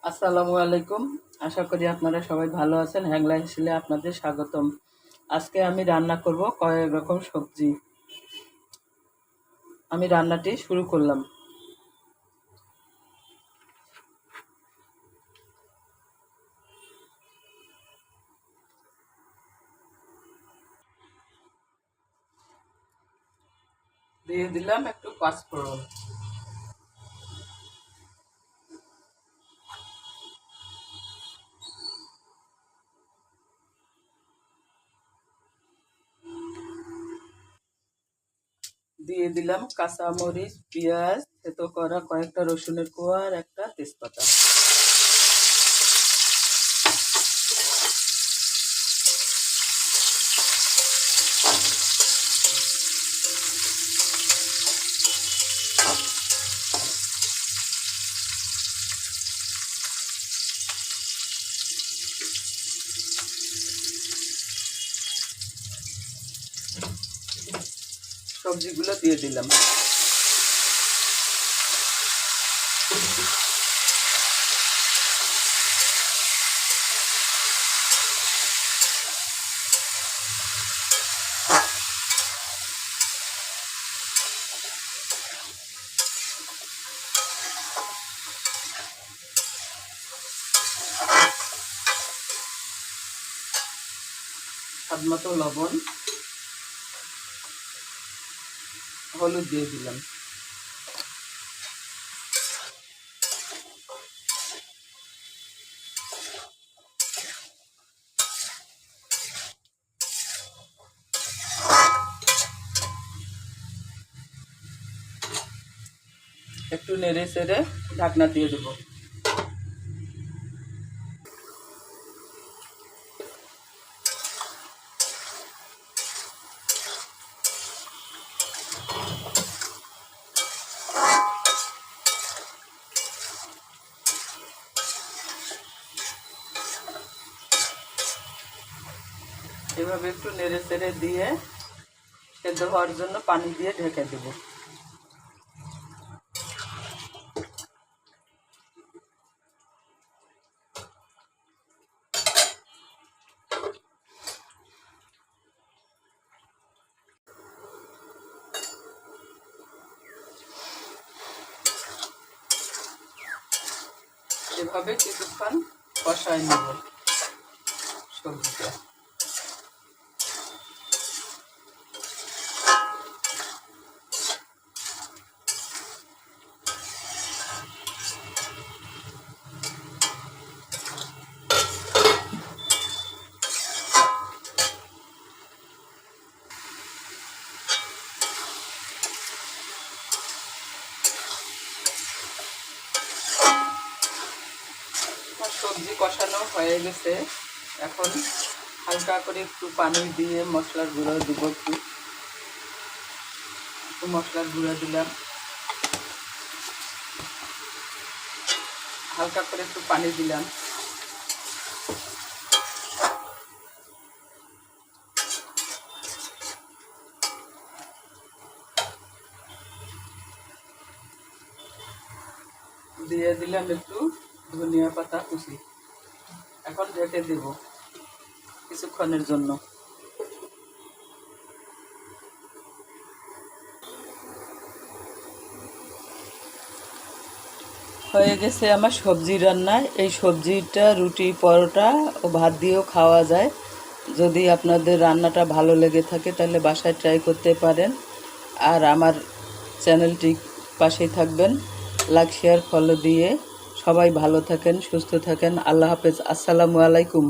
আসসালামু আলাইকুম। আশা করি আপনারা সবাই ভালো আছেন। হ্যাংলা হেসেলে আপনাদের স্বাগতম। আজকে আমি রান্না করব কয়েক রকম সবজি। আমি রান্নাটি শুরু করলাম। দিয়ে দিলাম একটু পাঁচফোড়ন, দিয়ে দিলাম কাঁচামরিচ, পেঁয়াজ, থেতো করা কয়েকটা রসুনের কোয়া আর একটা তেজপাতা। সবজিগুলো দিয়ে দিলাম। স্বাদ মতো লবণ, হলুদ দিয়ে দিলাম। একটু নেড়ে চেড়ে ঢাকনা দিয়ে দেবো। এভাবে একটু নেড়ে চেড়ে দিয়ে সেদ্ধ হওয়ার জন্য পানি দিয়ে ঢেকে দেব। এভাবে কিছুক্ষণ কষায় নেব সবজিটা। সবজি কষানো হয়ে গেছে। এখন হালকা করে একটু পানি দিয়ে মশলার গুঁড়ো দিব। একটু মশলার গুঁড়ো দিলাম। হালকা করে একটু পানি দিলাম। দিয়ে দিলাম একটু ধনিয়া পাতা কুচি। এখন ঢেকে দেব কিছুক্ষণের জন্য। হয়ে গেছে আমার সবজি রান্না। এই সবজিটা রুটি, পরোটা ও ভাত দিয়েও খাওয়া যায়। যদি আপনাদের রান্নাটা ভালো লেগে থাকে তাহলে বাসায় ট্রাই করতে পারেন। আর আমার চ্যানেলটি পাশেই থাকবেন, লাইক শেয়ার ফলো দিয়ে। সবাই ভালো থাকেন, সুস্থ থাকেন। আল্লাহ হাফেজ। আসসালামু আলাইকুম।